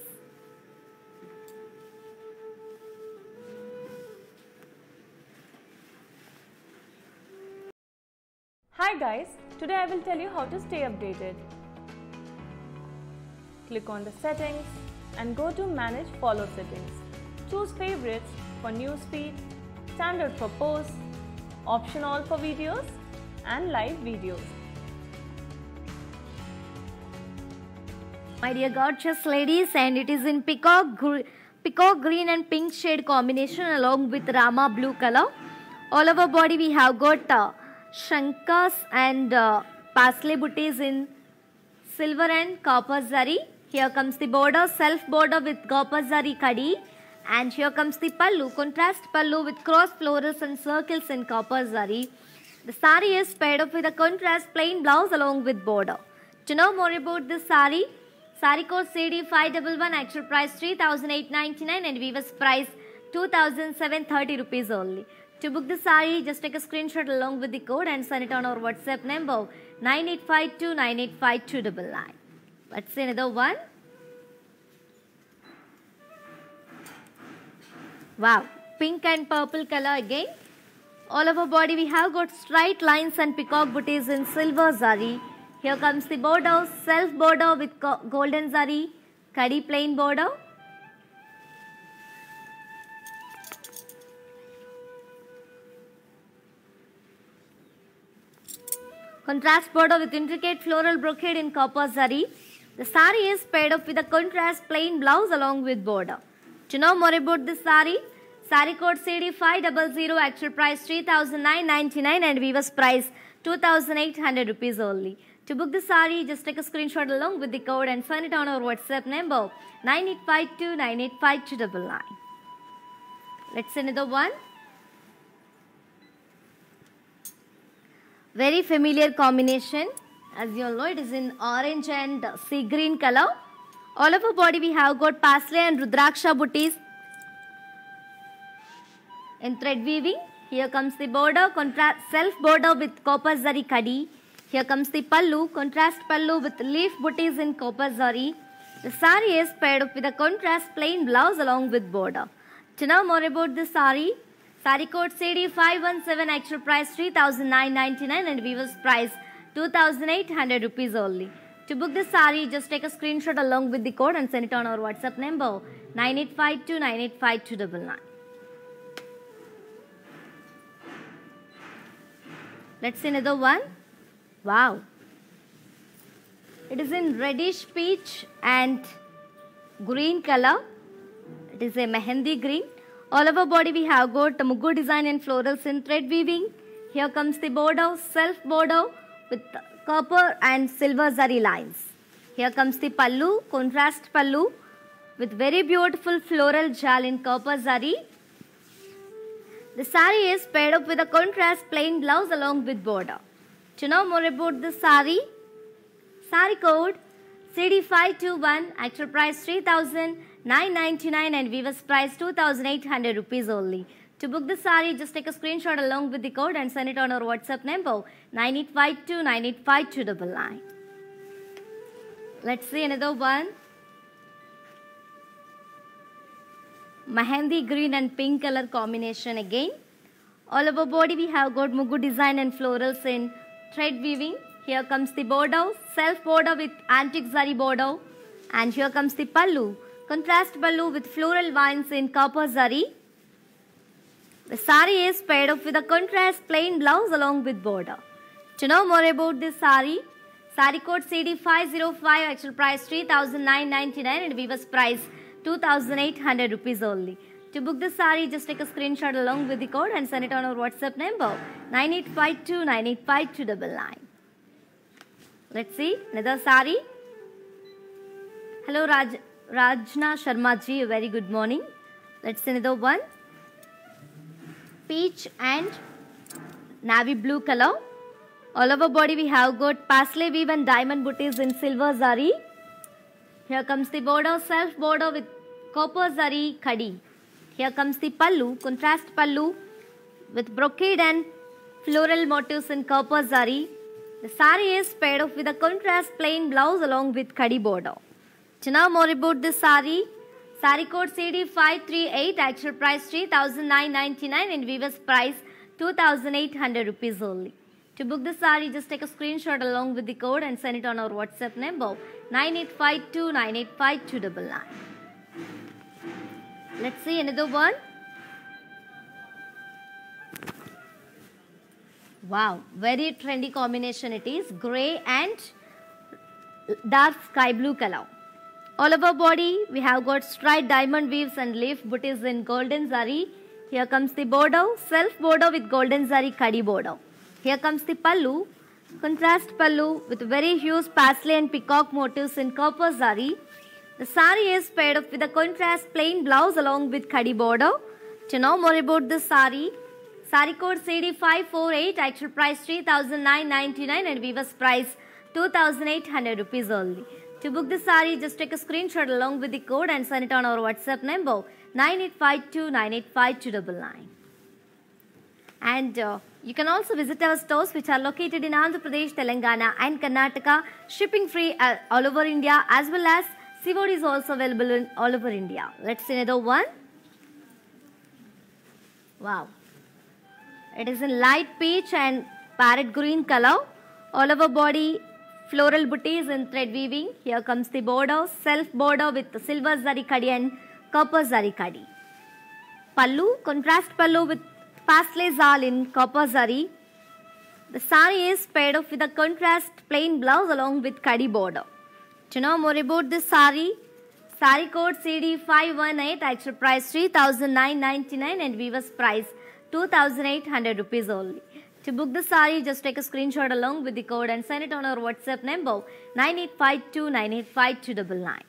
Speaker 2: Hi guys, today I will tell you how to stay updated. Click on the settings and go to manage follow settings. Choose favorites for newsfeed, standard for posts, option all for videos and live videos.
Speaker 1: My dear gorgeous ladies, and it is in peacock green and pink shade combination along with Rama blue color. All over body we have got shankas and parsley booties in silver and copper zari. Here comes the border, self border with copper zari kadi, And here comes the pallu, contrast pallu with cross florals and circles in copper zari. The sari is paired up with a contrast plain blouse along with border. To know more about this sari, sari code CD511, actual price 3,899 and weaver's price 2,730 rupees only. To book the sari, just take a screenshot along with the code and send it on our WhatsApp number 9852985299. Let's see another one. Wow, pink and purple color again. All over body we have got straight lines and peacock booties in silver zari. Here comes the border, self border with golden zari, kadi plain border. Contrast border with intricate floral brocade in copper zari. The sari is paired up with a contrast plain blouse along with border. To know more about this sari, sari code CD500, actual price 3,999 and weaver's price 2,800 rupees only. To book the sari, just take a screenshot along with the code and send it on our WhatsApp number 9852985299. Let's see another one. Very familiar combination. As you all know, it is in orange and sea green color. All over body we have got parsley and rudraksha booties in thread weaving. Here comes the border, contrast self border with copper zari kadi. Here comes the pallu, contrast pallu with leaf booties in copper zari. The sari is paired up with a contrast plain blouse along with border. To know more about this sari, sari code CD517, actual price 3,999 and weaver's price 2,800 rupees only. To book this sari, just take a screenshot along with the code and send it on our WhatsApp number 9852985299. Let's see another one. Wow. It is in reddish peach and green color. It is a mehendi green. All over body we have got muggu design and florals in thread weaving. Here comes the border, self border with copper and silver zari lines. Here comes the pallu, contrast pallu with very beautiful floral jal in copper zari. The sari is paired up with a contrast plain blouse along with border. To know more about this sari, sari code CD521, actual price 3,999 and weaver's price 2,800 rupees only. To book the sari, just take a screenshot along with the code and send it on our WhatsApp number 9852985299. Let's see another one. Mehendi green and pink color combination again. All over body we have got muggu design and florals in thread weaving. Here comes the border, self border with antique zari border. And here comes the pallu, contrast pallu with floral vines in copper zari. The sari is paired up with a contrast plain blouse along with border. To know more about this sari, sari code CD505, actual price 3,999 and weaver's price 2,800 rupees only. To book this sari, just take a screenshot along with the code and send it on our WhatsApp number 9852985299. Let's see another sari. Hello Rajna Sharma ji, a very good morning. Let's see another one. Peach and navy blue color. All over body we have got parsley weave and diamond booties in silver zari. Here comes the border, self border with copper zari kadi. Here comes the pallu, contrast pallu with brocade and floral motifs in copper zari. The sari is paired off with a contrast plain blouse along with kadi border. To know more about this sari, sari code CD538, actual price 3,999 and weaver's price 2,800 rupees only. To book the sari, just take a screenshot along with the code and send it on our WhatsApp number 9852985299. Let's see another one. Wow, very trendy combination it is. Grey and dark sky blue color. All over body, we have got striped diamond weaves and leaf booties in golden zari. Here comes the border, self border with golden zari kadi border. Here comes the pallu, contrast pallu with very huge parsley and peacock motifs in copper zari. The saree is paired up with a contrast plain blouse along with khadi border. To know more about this saree, saree code CD548, actual price 3,999 and weaver's price 2,800 rupees only. To book the saree, just take a screenshot along with the code and send it on our WhatsApp number 9852985299. And you can also visit our stores which are located in Andhra Pradesh, Telangana and Karnataka, shipping free all over India, as well as COD is also available in all over India. Let's see another one. Wow. It is in light peach and parrot green color. All over body floral booties in thread weaving. Here comes the border, self border with silver zari kadi and copper zari kadi. Pallu, contrast pallu with pastel zal in copper zari. The saree is paired up with a contrast plain blouse along with kadi border. To know more about this saree, saree code CD518, actual price 3,999 and weaver's price 2,800 rupees only. To book the saree, just take a screenshot along with the code and send it on our WhatsApp number 9852985299.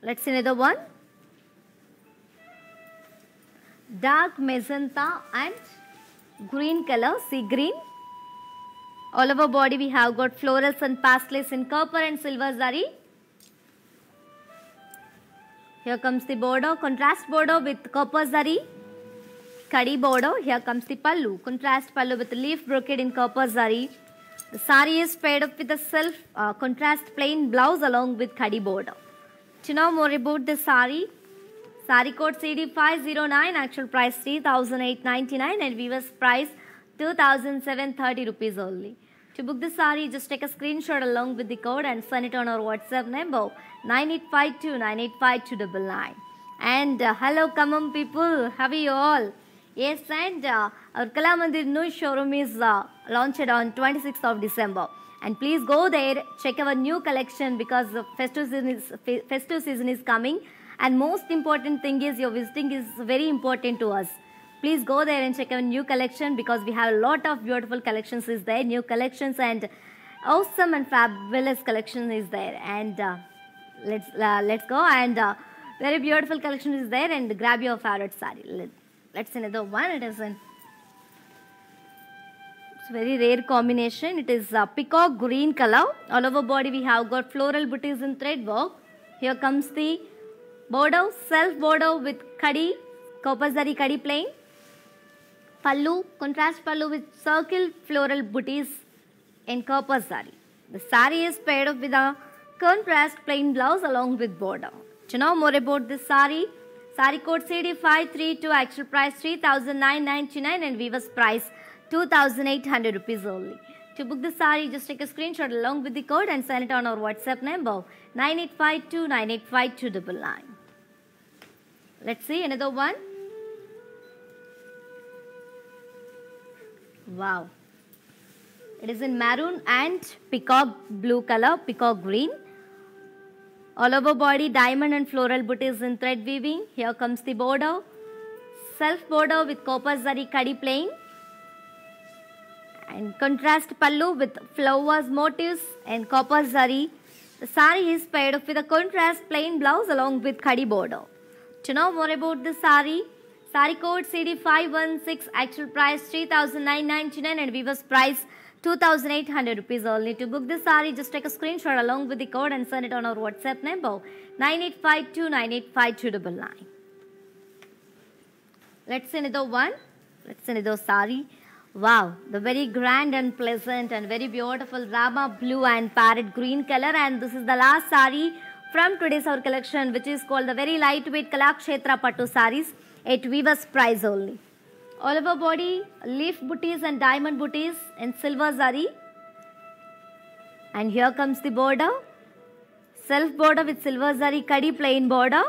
Speaker 1: Let's see another one. Dark magenta and green color, sea green. All over body we have got florals and pastels in copper and silver zari. Here comes the border, contrast border with copper zari. Kadi border. Here comes the pallu, contrast pallu with leaf brocade in copper zari. The saree is paired up with a self contrast plain blouse along with kadi border. To know more about the saree, saree code CD509, actual price 3,899 and weaver's price 2,730 rupees only. To book the saree, just take a screenshot along with the code and send it on our WhatsApp number 9852985299. And hello, come on people, how are you all? Yes, and our Kalamandir new showroom is launched on 26th of December. And please go there, check our new collection because the festive season is coming. And most important thing is your visiting is very important to us. Please go there and check our new collection because we have a lot of beautiful collections is there, new collections and awesome and fabulous collection is there. And let's go and very beautiful collection is there and grab your favorite saree. Let's see another one. It is in very rare combination. It is peacock green color. All over body we have got floral booties in thread work. Here comes the border, self border with kadi, copper zari kadi plain. Pallu, contrast pallu with circle floral booties in copper zari. The saree is paired up with a contrast plain blouse along with border. To know more about this saree, saree code CD532, actual price 3,999 and weaver's price 2,800 rupees only. To book the saree, just take a screenshot along with the code and send it on our WhatsApp number 9852985299. Let's see another one. Wow. It is in maroon and peacock blue color, peacock green. All over body diamond and floral booties in thread weaving. Here comes the border. Self border with copper zari kadi plain. And contrast pallu with flowers motifs and copper zari. The saree is paired up with a contrast plain blouse along with kadi border. To know more about the saree, saree code CD516, actual price 3,999 and weaver's price 2,800 rupees only. To book this saree, just take a screenshot along with the code and send it on our WhatsApp number 9852985299. Let's see another one. Let's see another saree. Wow, the very grand and pleasant and very beautiful Rama blue and parrot green color, and this is the last saree from today's our collection, which is called the very lightweight Kalakshetra Pattu sarees at weaver's price only. All over body leaf booties and diamond booties in silver zari. And here comes the border, self border with silver zari kadi plain border.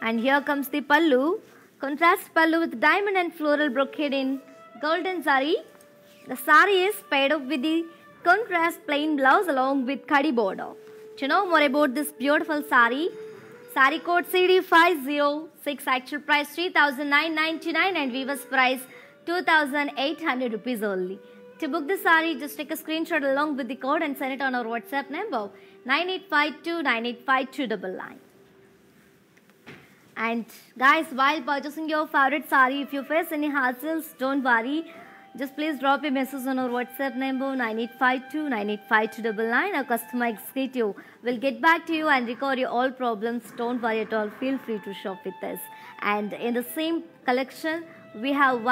Speaker 1: And here comes the pallu, contrast pallu with diamond and floral brocade in golden zari. The saree is paired up with the contrast plain blouse along with kadi border. To know more about this beautiful saree, saree code CD506, actual price 3,999 and weaver's price 2,800 rupees only. To book the saree, just take a screenshot along with the code and send it on our WhatsApp number 9852985299. And guys, while purchasing your favorite saree, if you face any hassles, don't worry. Just please drop a message on our WhatsApp number 9852985299. Our customer executive will get back to you and record your all problems. Don't worry at all. Feel free to shop with us. And in the same collection, we have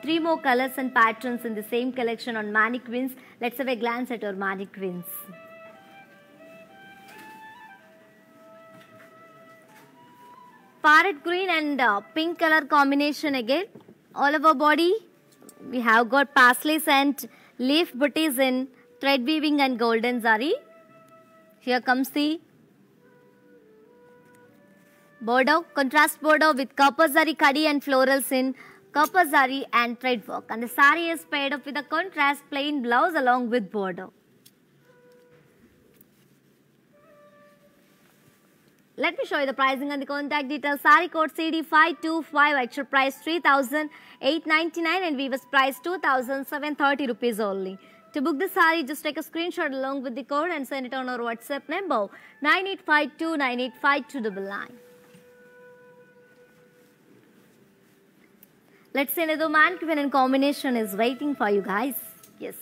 Speaker 1: three more colors and patterns in the same collection on mannequins. Let's have a glance at our mannequins. Parrot green and pink color combination again. All over body, we have got paisleys and leaf booties in thread weaving and golden zari. Here comes the border, contrast border with copper zari kadi and florals in copper zari and thread work. And the saree is paired up with a contrast plain blouse along with border. Let me show you the pricing and the contact details. Saree code CD525, actual price 3,899 and weaver's price 2,730 rupees only. To book the saree, just take a screenshot along with the code and send it on our WhatsApp number 9852985299. Let's say another mannequin and combination is waiting for you guys. Yes.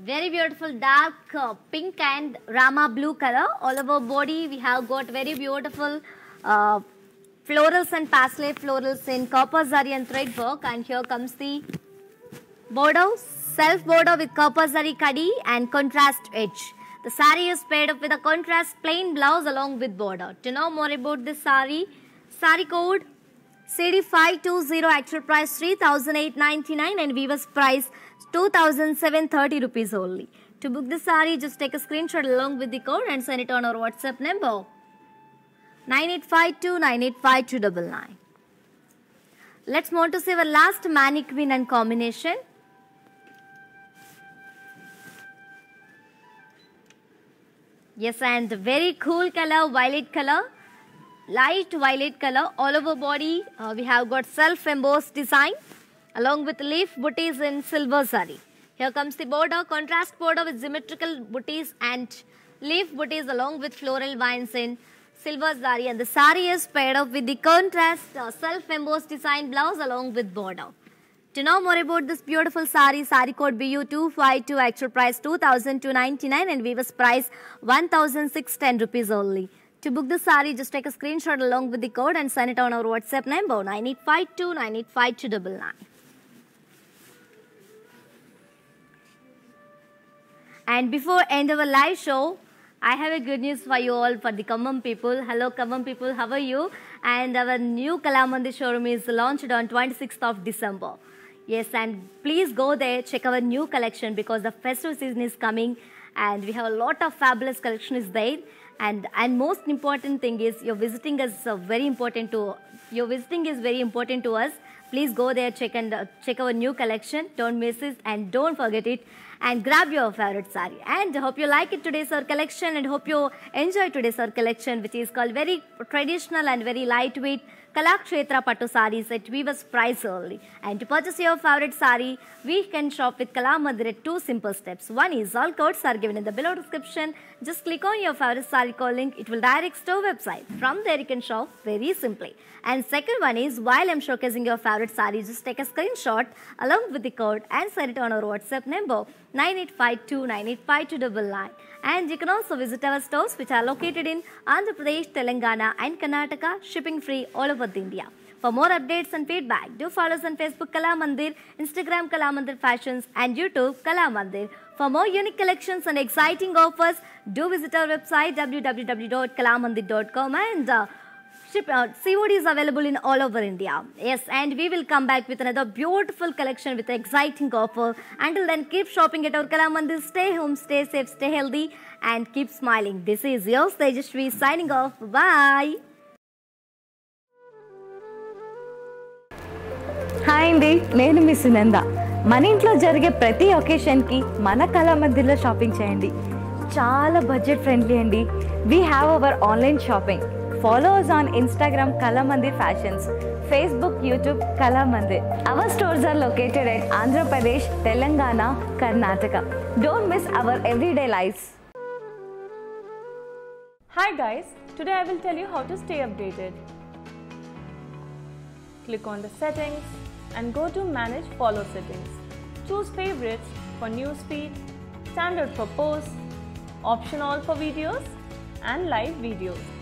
Speaker 1: Very beautiful dark pink and Rama blue color. All over body we have got very beautiful florals and paisley florals in copper zari and thread work. And here comes the border, self border with copper zari kadi and contrast edge. The saree is paired up with a contrast plain blouse along with border. To know more about this saree, saree code CD520, actual price 3,899 and weaver's price 2,730 rupees only. To book the saree, just take a screenshot along with the code and send it on our WhatsApp number 9852985299. Let's move to see our last mannequin and combination. Yes, and very cool color, violet color, light violet color. All over body, we have got self-embossed design along with leaf booties in silver zari. Here comes the border, contrast border with symmetrical booties and leaf booties along with floral vines in silver zari. And the saree is paired up with the contrast self-embossed design blouse along with border. To know more about this beautiful saree, saree code BU252, actual price 2,299 and weaver's price 1,610 rupees only. To book the saree, just take a screenshot along with the code and send it on our WhatsApp number 9852985299. And before end our live show, I have a good news for you all, for the Khammam people. Hello Khammam people, how are you? And our new Kalamandir showroom is launched on 26th of December. Yes, and please go there, check our new collection because the festive season is coming and we have a lot of fabulous collection is there. And most important thing is your visiting is very important to us. Please go there, check our new collection. Don't miss it and don't forget it. And grab your favorite saree. And hope you like it today's our collection and hope you enjoy today's our collection, which is called very traditional and very lightweight Kalakshetra Pattu sarees at weaver's price only. And to purchase your favorite saree, we can shop with Kalamandir at two simple steps. One is all codes are given in the below description. Just click on your favorite saree code link. It will direct to our website. From there you can shop very simply. And second one is, while I'm showcasing your favorite saree, just take a screenshot along with the code and send it on our WhatsApp number 9852985299. And you can also visit our stores which are located in Andhra Pradesh, Telangana and Karnataka, shipping free all over India. For more updates and feedback, do follow us on Facebook Kalamandir, Instagram Kalamandir Fashions and YouTube Kalamandir. For more unique collections and exciting offers, do visit our website www.kalamandir.com and COD is available in all over India. Yes, and we will come back with another beautiful collection with an exciting offer. Until then, keep shopping at our Kalamandir. Stay home, stay safe, stay healthy and keep smiling. This is yours, Tejasvi, signing off. Bye.
Speaker 3: Hi అండి, నేను మీ సునంద. మన ఇంట్లో జరిగే ప్రతి ఒకేషన్కి మన కళామందిర్లో shopping చేయండి. చాలా budget friendly అండి. We have our online shopping.
Speaker 4: Follow us on Instagram Kalamandir Fashions, Facebook, YouTube Kalamandir. Our stores are located at Andhra Pradesh, Telangana, Karnataka. Don't miss our everyday lives.
Speaker 2: Hi guys, today I will tell you how to stay updated. Click on the settings and go to Manage Follow Settings. Choose Favorites for newsfeed, Standard for posts, Option All for videos and live videos.